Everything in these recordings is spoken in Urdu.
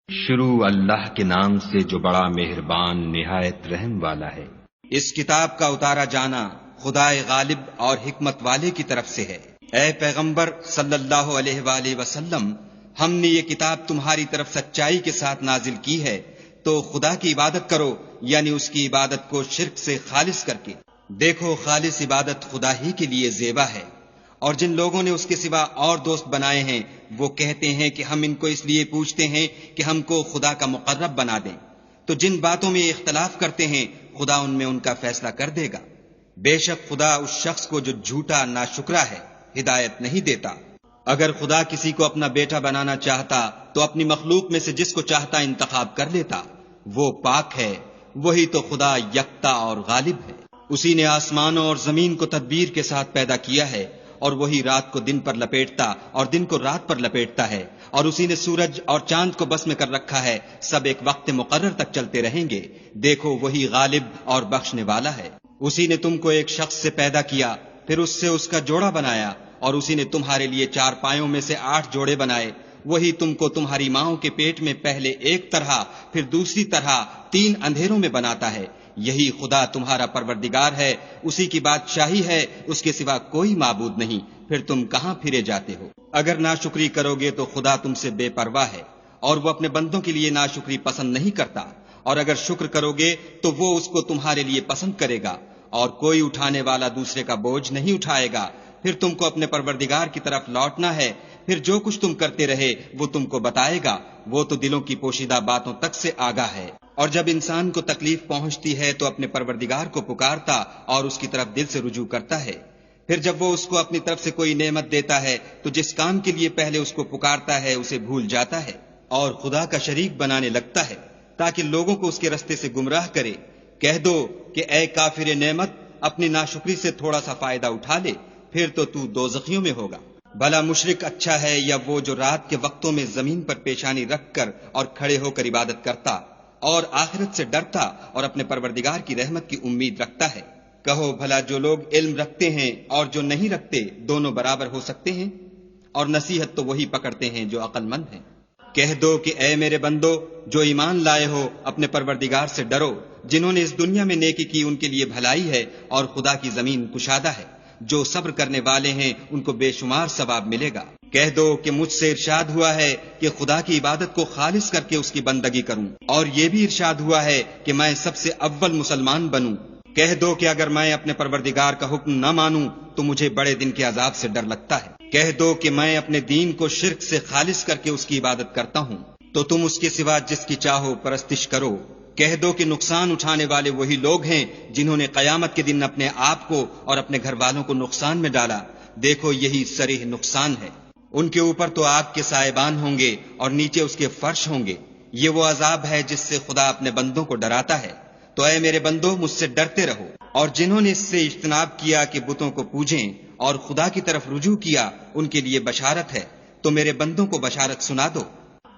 شروع اللہ کے نام سے جو بڑا مہربان نہایت رحم والا ہے۔ اس کتاب کا اتارا جانا خدائے غالب اور حکمت والے کی طرف سے ہے۔ اے پیغمبر صلی اللہ علیہ وآلہ وسلم، ہم نے یہ کتاب تمہاری طرف سچائی کے ساتھ نازل کی ہے، تو خدا کی عبادت کرو، یعنی اس کی عبادت کو شرک سے خالص کر کے۔ دیکھو، خالص عبادت خدا ہی کے لیے زیبا ہے، اور جن لوگوں نے اس کے سوا اور دوست بنائے ہیں وہ کہتے ہیں کہ ہم ان کو اس لیے پوچھتے ہیں کہ ہم کو خدا کا مقرب بنا دیں۔ تو جن باتوں میں اختلاف کرتے ہیں خدا ان میں ان کا فیصلہ کر دے گا۔ بے شک خدا اس شخص کو جو جھوٹا ناشکرا ہے ہدایت نہیں دیتا۔ اگر خدا کسی کو اپنا بیٹا بنانا چاہتا تو اپنی مخلوق میں سے جس کو چاہتا انتخاب کر لیتا۔ وہ پاک ہے، وہی تو خدا یکتا اور غالب ہے۔ اسی نے آسمانوں اور زمین کو تدبیر کے ساتھ پیدا کیا ہے، اور وہی رات کو دن پر لپیٹتا اور دن کو رات پر لپیٹتا ہے، اور اسی نے سورج اور چاند کو بس میں کر رکھا ہے، سب ایک وقت مقرر تک چلتے رہیں گے۔ دیکھو، وہی غالب اور بخشنے والا ہے۔ اسی نے تم کو ایک شخص سے پیدا کیا، پھر اس سے اس کا جوڑا بنایا، اور اسی نے تمہارے لیے 4 پایوں میں سے 8 جوڑے بنائے۔ وہی تم کو تمہاری ماؤں کے پیٹ میں پہلے ایک طرح پھر دوسری طرح 3 اندھیروں میں بناتا ہے۔ یہی خدا تمہارا پروردگار ہے، اسی کی بادشاہی ہے، اس کے سوا کوئی معبود نہیں۔ پھر تم کہاں پھرے جاتے ہو؟ اگر ناشکری کرو گے تو خدا تم سے بے پرواہ ہے، اور وہ اپنے بندوں کے لیے ناشکری پسند نہیں کرتا، اور اگر شکر کرو گے تو وہ اس کو تمہارے لیے پسند کرے گا، اور کوئی اٹھانے والا دوسرے کا بوجھ نہیں اٹھائے گا۔ پھر تم کو اپنے پروردگار کی طرف لوٹنا ہے، پھر جو کچھ تم کرتے رہے وہ تم کو بتائے گا، وہ تو دلوں کی پوشیدہ باتوں تک سے آگاہ ہے۔ اور جب انسان کو تکلیف پہنچتی ہے تو اپنے پروردگار کو پکارتا اور اس کی طرف دل سے رجوع کرتا ہے۔ پھر جب وہ اس کو اپنی طرف سے کوئی نعمت دیتا ہے تو جس کام کے لیے پہلے اس کو پکارتا ہے اسے بھول جاتا ہے، اور خدا کا شریک بنانے لگتا ہے تاکہ لوگوں کو اس کے رستے سے گمراہ کرے۔ کہہ دو کہ اے کافر نعمت، اپنی ناشکری سے تھوڑا سا فائدہ اٹھا لے، پھر تو دوزخیوں میں ہوگا۔ بھلا مشرک اچھا ہے یا وہ جو رات کے وقتوں میں زمین پر پیشانی رکھ کر اور کھڑے ہو کر عبادت کرتا اور آخرت سے ڈرتا اور اپنے پروردگار کی رحمت کی امید رکھتا ہے؟ کہو بھلا جو لوگ علم رکھتے ہیں اور جو نہیں رکھتے دونوں برابر ہو سکتے ہیں؟ اور نصیحت تو وہی پکڑتے ہیں جو عقل مند ہیں۔ کہہ دو کہ اے میرے بندو جو ایمان لائے ہو، اپنے پروردگار سے ڈرو۔ جنہوں نے اس دنیا میں نیکی کی ان کے لیے بھلائی ہے، اور خدا کی زمین کشادہ ہے۔ جو صبر کرنے والے ہیں ان کو بے شمار ثواب ملے گا۔ کہہ دو کہ مجھ سے ارشاد ہوا ہے کہ خدا کی عبادت کو خالص کر کے اس کی بندگی کروں، اور یہ بھی ارشاد ہوا ہے کہ میں سب سے اول مسلمان بنوں۔ کہہ دو کہ اگر میں اپنے پروردگار کا حکم نہ مانوں تو مجھے بڑے دن کے عذاب سے ڈر لگتا ہے۔ کہہ دو کہ میں اپنے دین کو شرک سے خالص کر کے اس کی عبادت کرتا ہوں، تو تم اس کے سوا جس کی چاہو پرستش کرو۔ کہہ دو کہ نقصان اٹھانے والے وہی لوگ ہیں جنہوں نے قیامت کے دن اپنے آپ کو اور اپنے گھر والوں کو نقصان میں ڈالا۔ دیکھو، یہی صریح نقصان ہے۔ ان کے اوپر تو آگ کے سائبان ہوں گے اور نیچے اس کے فرش ہوں گے۔ یہ وہ عذاب ہے جس سے خدا اپنے بندوں کو ڈراتا ہے۔ تو اے میرے بندو، مجھ سے ڈرتے رہو، اور جنہوں نے اس سے اجتناب کیا کہ بتوں کو پوجیں اور خدا کی طرف رجوع کیا ان کے لیے بشارت ہے۔ تو میرے بندوں کو بشارت سنا دو۔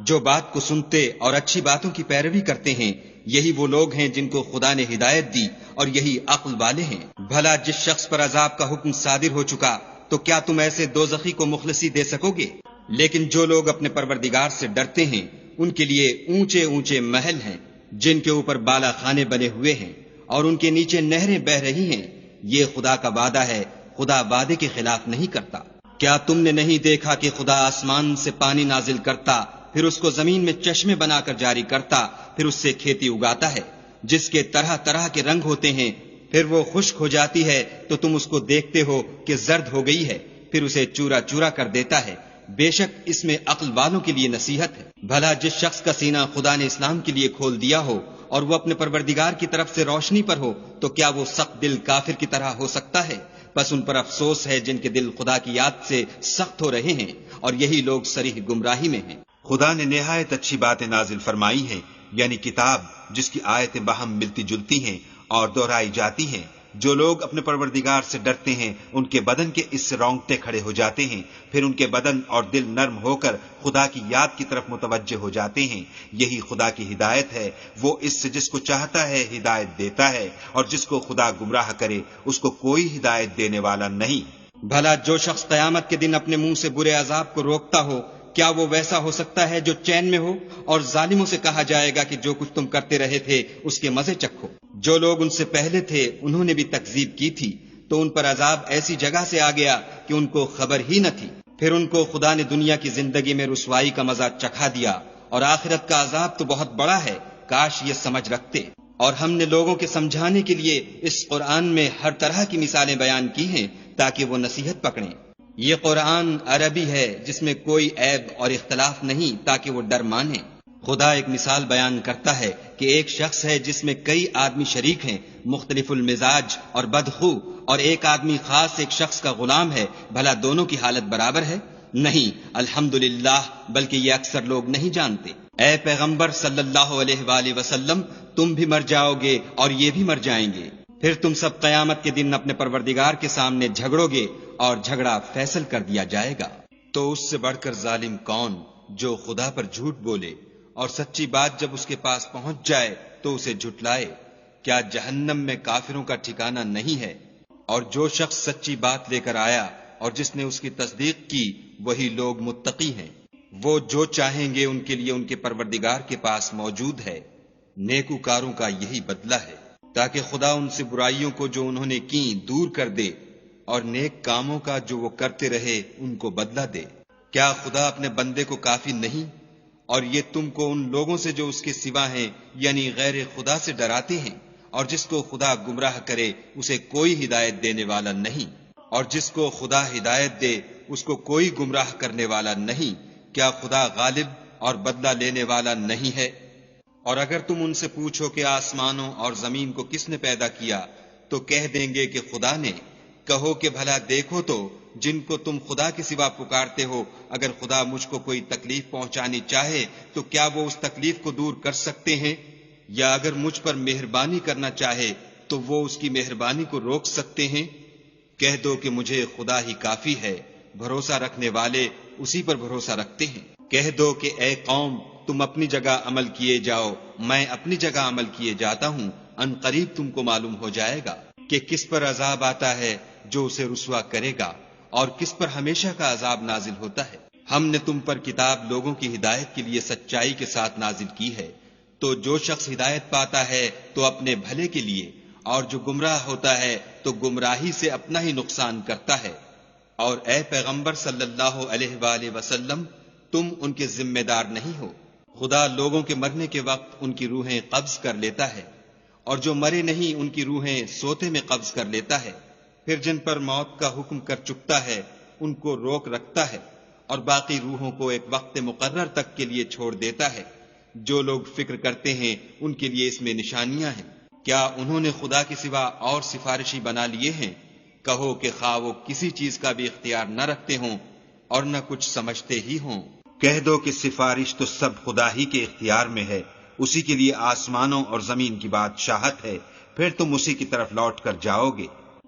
جو بات کو سنتے اور اچھی باتوں کی پیروی کرتے ہیں یہی وہ لوگ ہیں جن کو خدا نے ہدایت دی، اور یہی عقل والے ہیں۔ بھلا جس شخص پر عذاب کا حکم صادر ہو چکا تو کیا تم ایسے دوزخی کو مخلصی دے سکو گے؟ لیکن جو لوگ اپنے پروردگار سے ڈرتے ہیں ان کے لیے اونچے اونچے محل ہیں جن کے اوپر بالا خانے بنے ہوئے ہیں، اور ان کے نیچے نہریں بہ رہی ہیں۔ یہ خدا کا وعدہ ہے، خدا وعدے کے خلاف نہیں کرتا۔ کیا تم نے نہیں دیکھا کہ خدا آسمان سے پانی نازل کرتا، پھر اس کو زمین میں چشمے بنا کر جاری کرتا، پھر اس سے کھیتی اگاتا ہے جس کے طرح طرح کے رنگ ہوتے ہیں، پھر وہ خشک ہو جاتی ہے تو تم اس کو دیکھتے ہو کہ زرد ہو گئی ہے، پھر اسے چورا چورا کر دیتا ہے۔ بے شک اس میں عقل والوں کے لیے نصیحت ہے۔ بھلا جس شخص کا سینہ خدا نے اسلام کے لیے کھول دیا ہو اور وہ اپنے پروردگار کی طرف سے روشنی پر ہو تو کیا وہ سخت دل کافر کی طرح ہو سکتا ہے؟ بس ان پر افسوس ہے جن کے دل خدا کی یاد سے سخت ہو رہے ہیں، اور یہی لوگ صریح گمراہی میں ہیں۔ خدا نے نہایت اچھی باتیں نازل فرمائی ہیں، یعنی کتاب جس کی آیتیں باہم ملتی جلتی ہیں اور دہرائی جاتی ہیں۔ جو لوگ اپنے پروردگار سے ڈرتے ہیں ان کے بدن کے اس سے رونگٹے کھڑے ہو جاتے ہیں، پھر ان کے بدن اور دل نرم ہو کر خدا کی یاد کی طرف متوجہ ہو جاتے ہیں۔ یہی خدا کی ہدایت ہے، وہ اس سے جس کو چاہتا ہے ہدایت دیتا ہے، اور جس کو خدا گمراہ کرے اس کو کوئی ہدایت دینے والا نہیں۔ بھلا جو شخص قیامت کے دن اپنے منہ سے برے عذاب کو روکتا ہو کیا وہ ویسا ہو سکتا ہے جو چین میں ہو؟ اور ظالموں سے کہا جائے گا کہ جو کچھ تم کرتے رہے تھے اس کے مزے چکھو۔ جو لوگ ان سے پہلے تھے انہوں نے بھی تکذیب کی تھی، تو ان پر عذاب ایسی جگہ سے آ گیا کہ ان کو خبر ہی نہ تھی۔ پھر ان کو خدا نے دنیا کی زندگی میں رسوائی کا مزہ چکھا دیا، اور آخرت کا عذاب تو بہت بڑا ہے، کاش یہ سمجھ رکھتے۔ اور ہم نے لوگوں کے سمجھانے کے لیے اس قرآن میں ہر طرح کی مثالیں بیان کی ہیں تاکہ وہ نصیحت پکڑیں۔ یہ قرآن عربی ہے جس میں کوئی عیب اور اختلاف نہیں تاکہ وہ ڈر مانیں۔ خدا ایک مثال بیان کرتا ہے کہ ایک شخص ہے جس میں کئی آدمی شریک ہیں، مختلف المزاج اور بدخو، اور ایک آدمی خاص ایک شخص کا غلام ہے، بھلا دونوں کی حالت برابر ہے؟ نہیں، الحمدللہ، بلکہ یہ اکثر لوگ نہیں جانتے۔ اے پیغمبر صلی اللہ علیہ وآلہ وسلم، تم بھی مر جاؤ گے اور یہ بھی مر جائیں گے، پھر تم سب قیامت کے دن اپنے پروردگار کے سامنے جھگڑو گے اور جھگڑا فیصل کر دیا جائے گا۔ تو اس سے بڑھ کر ظالم کون جو خدا پر جھوٹ بولے اور سچی بات جب اس کے پاس پہنچ جائے تو اسے جھٹلائے؟ کیا جہنم میں کافروں کا ٹھکانہ نہیں ہے؟ اور جو شخص سچی بات لے کر آیا اور جس نے اس کی تصدیق کی، وہی لوگ متقی ہیں۔ وہ جو چاہیں گے ان کے لیے ان کے پروردگار کے پاس موجود ہے، نیکوکاروں کا یہی بدلہ ہے، تاکہ خدا ان سے برائیوں کو جو انہوں نے کی دور کر دے اور نیک کاموں کا جو وہ کرتے رہے ان کو بدلہ دے۔ کیا خدا اپنے بندے کو کافی نہیں؟ اور یہ تم کو ان لوگوں سے جو اس کے سوا ہیں یعنی غیر خدا سے ڈراتے ہیں، اور جس کو خدا گمراہ کرے اسے کوئی ہدایت دینے والا نہیں، اور جس کو خدا ہدایت دے اس کو کوئی گمراہ کرنے والا نہیں۔ کیا خدا غالب اور بدلہ لینے والا نہیں ہے؟ اور اگر تم ان سے پوچھو کہ آسمانوں اور زمین کو کس نے پیدا کیا، تو کہہ دیں گے کہ خدا نے۔ کہو کہ بھلا دیکھو تو جن کو تم خدا کے سوا پکارتے ہو، اگر خدا مجھ کو کوئی تکلیف پہنچانی چاہے تو کیا وہ اس تکلیف کو دور کر سکتے ہیں؟ یا اگر مجھ پر مہربانی کرنا چاہے تو وہ اس کی مہربانی کو روک سکتے ہیں؟ کہہ دو کہ مجھے خدا ہی کافی ہے، بھروسہ رکھنے والے اسی پر بھروسہ رکھتے ہیں۔ کہہ دو کہ اے قوم، تم اپنی جگہ عمل کیے جاؤ، میں اپنی جگہ عمل کیے جاتا ہوں، ان قریب تم کو معلوم ہو جائے گا کہ کس پر عذاب آتا ہے جو اسے رسوا کرے گا، اور کس پر ہمیشہ کا عذاب نازل ہوتا ہے۔ ہم نے تم پر کتاب لوگوں کی ہدایت کے لیے سچائی کے ساتھ نازل کی ہے، تو جو شخص ہدایت پاتا ہے تو اپنے بھلے کے لیے، اور جو گمراہ ہوتا ہے تو گمراہی سے اپنا ہی نقصان کرتا ہے۔ اور اے پیغمبر صلی اللہ علیہ وآلہ وسلم، تم ان کے ذمہ دار نہیں ہو۔ خدا لوگوں کے مرنے کے وقت ان کی روحیں قبض کر لیتا ہے، اور جو مرے نہیں ان کی روحیں سوتے میں قبض کر لیتا ہے، پھر جن پر موت کا حکم کر چکتا ہے ان کو روک رکھتا ہے، اور باقی روحوں کو ایک وقت مقرر تک کے لیے چھوڑ دیتا ہے۔ جو لوگ فکر کرتے ہیں ان کے لیے اس میں نشانیاں ہیں۔ کیا انہوں نے خدا کے سوا اور سفارشی بنا لیے ہیں؟ کہو کہ خواہ وہ کسی چیز کا بھی اختیار نہ رکھتے ہوں اور نہ کچھ سمجھتے ہی ہوں۔ کہہ دو کہ سفارش تو سب خدا ہی کے اختیار میں ہے، اسی کے لیے آسمانوں اور زمین کی بادشاہت ہے، پھر تم اسی کی طرف لوٹ کر جاؤ گے۔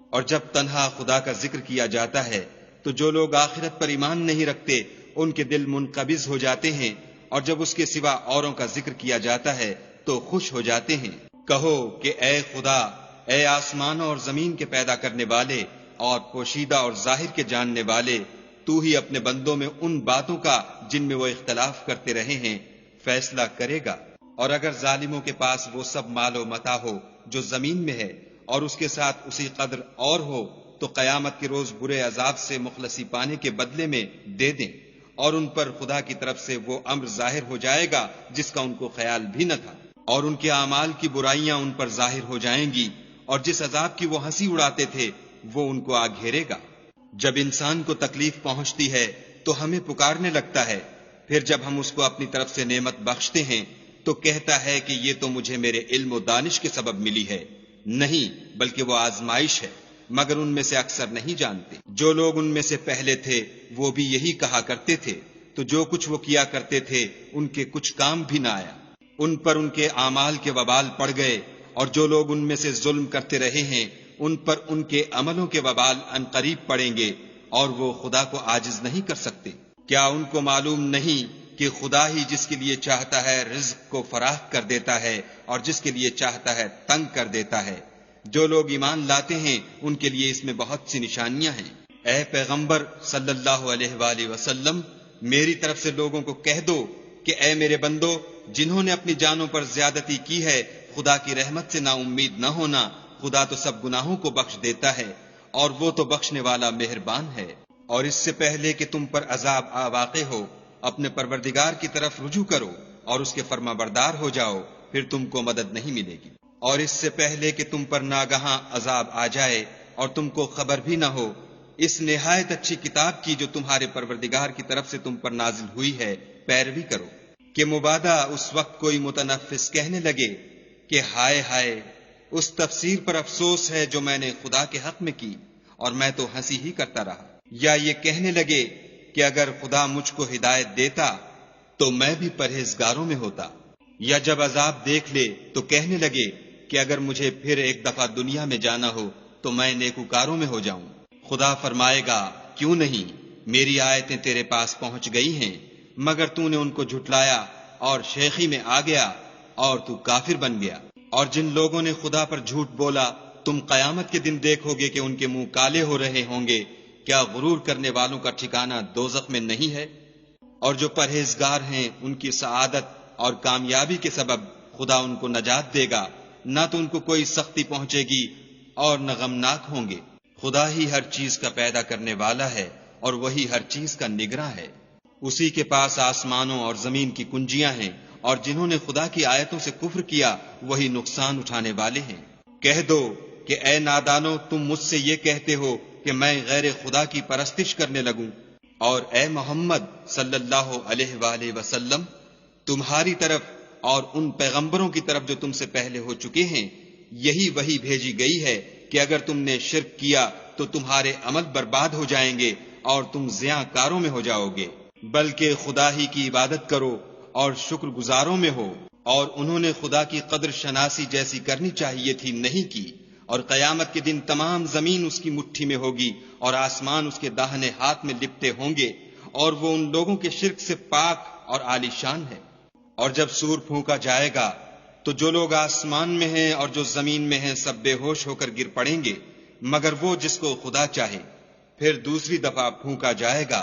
اور جب تنہا خدا کا ذکر کیا جاتا ہے تو جو لوگ آخرت پر ایمان نہیں رکھتے ان کے دل منقبض ہو جاتے ہیں، اور جب اس کے سوا اوروں کا ذکر کیا جاتا ہے تو خوش ہو جاتے ہیں۔ کہو کہ اے خدا، اے آسمانوں اور زمین کے پیدا کرنے والے اور پوشیدہ اور ظاہر کے جاننے والے، تو ہی اپنے بندوں میں ان باتوں کا جن میں وہ اختلاف کرتے رہے ہیں فیصلہ کرے گا۔ اور اگر ظالموں کے پاس وہ سب مال و متاع ہو جو زمین میں ہے اور اس کے ساتھ اسی قدر اور ہو، تو قیامت کے روز برے عذاب سے مخلصی پانے کے بدلے میں دے دیں، اور ان پر خدا کی طرف سے وہ امر ظاہر ہو جائے گا جس کا ان کو خیال بھی نہ تھا، اور ان کے اعمال کی برائیاں ان پر ظاہر ہو جائیں گی، اور جس عذاب کی وہ ہنسی اڑاتے تھے وہ ان کو آ گھیرے گا۔ جب انسان کو تکلیف پہنچتی ہے تو ہمیں پکارنے لگتا ہے، پھر جب ہم اس کو اپنی طرف سے نعمت بخشتے ہیں تو کہتا ہے کہ یہ تو مجھے میرے علم و دانش کے سبب ملی ہے۔ نہیں، بلکہ وہ آزمائش ہے، مگر ان میں سے اکثر نہیں جانتے۔ جو لوگ ان میں سے پہلے تھے وہ بھی یہی کہا کرتے تھے، تو جو کچھ وہ کیا کرتے تھے ان کے کچھ کام بھی نہ آیا، ان پر ان کے اعمال کے وبال پڑ گئے، اور جو لوگ ان میں سے ظلم کرتے رہے ہیں ان پر ان کے عملوں کے وبال عنقریب پڑیں گے، اور وہ خدا کو عاجز نہیں کر سکتے۔ کیا ان کو معلوم نہیں کہ خدا ہی جس کے لیے چاہتا ہے رزق کو فراخ کر دیتا ہے اور جس کے لیے چاہتا ہے تنگ کر دیتا ہے؟ جو لوگ ایمان لاتے ہیں ان کے لیے اس میں بہت سی نشانیاں ہیں۔ اے پیغمبر صلی اللہ علیہ وآلہ وسلم، میری طرف سے لوگوں کو کہہ دو کہ اے میرے بندو، جنہوں نے اپنی جانوں پر زیادتی کی ہے، خدا کی رحمت سے نا امید نہ ہونا، خدا تو سب گناہوں کو بخش دیتا ہے اور وہ تو بخشنے والا مہربان ہے۔ اور اس سے پہلے کہ تم پر عذاب واقع ہو، اپنے پروردگار کی طرف رجوع کرو اور اس کے فرما بردار ہو جاؤ، پھر تم کو مدد نہیں ملے گی۔ اور اس سے پہلے کہ تم پر ناگہاں عذاب آ جائے اور تم کو خبر بھی نہ ہو، اس نہایت اچھی کتاب کی جو تمہارے پروردگار کی طرف سے تم پر نازل ہوئی ہے پیروی کرو، کہ مبادا اس وقت کوئی متنفس کہنے لگے کہ ہائے ہائے، اس تفسیر پر افسوس ہے جو میں نے خدا کے حق میں کی اور میں تو ہنسی ہی کرتا رہا، یا یہ کہنے لگے کہ اگر خدا مجھ کو ہدایت دیتا تو میں بھی پرہیزگاروں میں ہوتا، یا جب عذاب دیکھ لے تو کہنے لگے کہ اگر مجھے پھر ایک دفعہ دنیا میں جانا ہو تو میں نیکوکاروں میں ہو جاؤں۔ خدا فرمائے گا، کیوں نہیں، میری آیتیں تیرے پاس پہنچ گئی ہیں، مگر تو نے ان کو جھٹلایا اور شیخی میں آ گیا اور تو کافر بن گیا۔ اور جن لوگوں نے خدا پر جھوٹ بولا، تم قیامت کے دن دیکھو گے کہ ان کے منہ کالے ہو رہے ہوں گے، کیا غرور کرنے والوں کا ٹھکانہ دوزخ میں نہیں ہے؟ اور جو پرہیزگار ہیں ان کی سعادت اور کامیابی کے سبب خدا ان کو نجات دے گا، نہ تو ان کو کوئی سختی پہنچے گی اور نہ غمناک ہوں گے۔ خدا ہی ہر چیز کا پیدا کرنے والا ہے اور وہی ہر چیز کا نگراں ہے۔ اسی کے پاس آسمانوں اور زمین کی کنجیاں ہیں، اور جنہوں نے خدا کی آیتوں سے کفر کیا وہی نقصان اٹھانے والے ہیں۔ کہہ دو کہ اے نادانو، تم مجھ سے یہ کہتے ہو کہ میں غیر خدا کی پرستش کرنے لگوں، اور اے محمد صلی اللہ علیہ وآلہ وسلم، تمہاری طرف اور ان پیغمبروں کی طرف جو تم سے پہلے ہو چکے ہیں یہی وحی بھیجی گئی ہے کہ اگر تم نے شرک کیا تو تمہارے عمل برباد ہو جائیں گے اور تم زیاں کاروں میں ہو جاؤ گے، بلکہ خدا ہی کی عبادت کرو اور شکر گزاروں میں ہو۔ اور انہوں نے خدا کی قدر شناسی جیسی کرنی چاہیے تھی، نہیں کی، اور قیامت کے دن تمام زمین اس کی مٹھی میں ہوگی اور آسمان اس کے داہنے ہاتھ میں لپٹے ہوں گے، اور وہ ان لوگوں کے شرک سے پاک اور عالی شان ہے۔ اور جب سور پھونکا جائے گا تو جو لوگ آسمان میں ہیں اور جو زمین میں ہیں سب بے ہوش ہو کر گر پڑیں گے، مگر وہ جس کو خدا چاہے۔ پھر دوسری دفعہ پھونکا جائے گا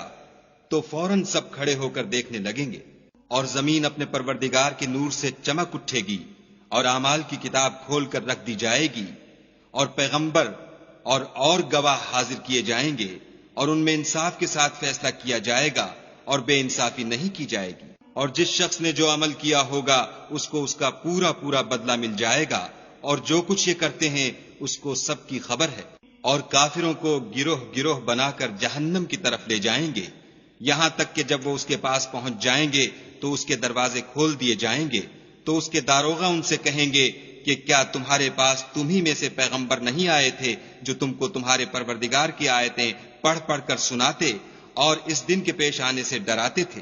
تو فوراً سب کھڑے ہو کر دیکھنے لگیں گے، اور زمین اپنے پروردگار کے نور سے چمک اٹھے گی اور اعمال کی کتاب کھول کر رکھ دی جائے گی، اور پیغمبر اور گواہ حاضر کیے جائیں گے، اور ان میں انصاف کے ساتھ فیصلہ کیا جائے گا اور بے انصافی نہیں کی جائے گی۔ اور جس شخص نے جو عمل کیا ہوگا اس کو اس کا پورا پورا بدلہ مل جائے گا، اور جو کچھ یہ کرتے ہیں اس کو سب کی خبر ہے۔ اور کافروں کو گروہ گروہ بنا کر جہنم کی طرف لے جائیں گے، یہاں تک کہ جب وہ اس کے پاس پہنچ جائیں گے تو اس کے دروازے کھول دیے جائیں گے، تو اس کے داروغہ ان سے کہیں گے کہ کیا تمہارے پاس تمہی میں سے پیغمبر نہیں آئے تھے جو تم کو تمہارے پروردگار کی آیتیں پڑھ پڑھ کر سناتے اور اس دن کے پیش آنے سے ڈراتے تھے؟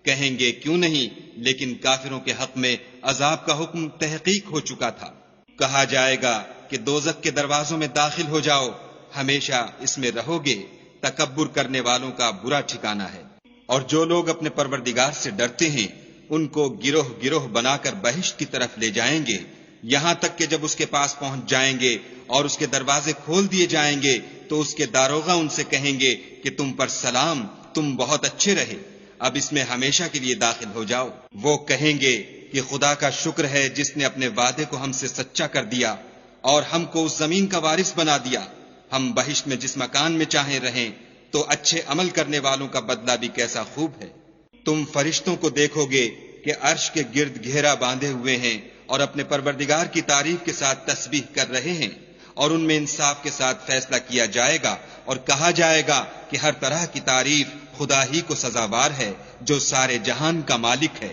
کہیں گے کیوں نہیں، لیکن کافروں کے حق میں عذاب کا حکم تحقیق ہو چکا تھا۔ کہا جائے گا کہ دوزخ کے دروازوں میں داخل ہو جاؤ، ہمیشہ اس میں رہو گے، تکبر کرنے والوں کا برا ٹھکانہ ہے۔ اور جو لوگ اپنے پروردگار سے ڈرتے ہیں ان کو گروہ گروہ بنا کر بہشت کی طرف لے جائیں گے، یہاں تک کہ جب اس کے پاس پہنچ جائیں گے اور اس کے دروازے کھول دیے جائیں گے تو اس کے داروغہ ان سے کہیں گے کہ تم پر سلام، تم بہت اچھے رہے، اب اس میں ہمیشہ کے لیے داخل ہو جاؤ۔ وہ کہیں گے کہ خدا کا شکر ہے جس نے اپنے وعدے کو ہم سے سچا کر دیا اور ہم کو اس زمین کا وارث بنا دیا، ہم بہشت میں جس مکان میں چاہیں رہیں، تو اچھے عمل کرنے والوں کا بدلہ بھی کیسا خوب ہے۔ تم فرشتوں کو دیکھو گے کہ عرش کے گرد گھیرا باندھے ہوئے ہیں اور اپنے پروردگار کی تعریف کے ساتھ تسبیح کر رہے ہیں، اور ان میں انصاف کے ساتھ فیصلہ کیا جائے گا اور کہا جائے گا کہ ہر طرح کی تعریف خدا ہی کو سزاوار ہے جو سارے جہان کا مالک ہے۔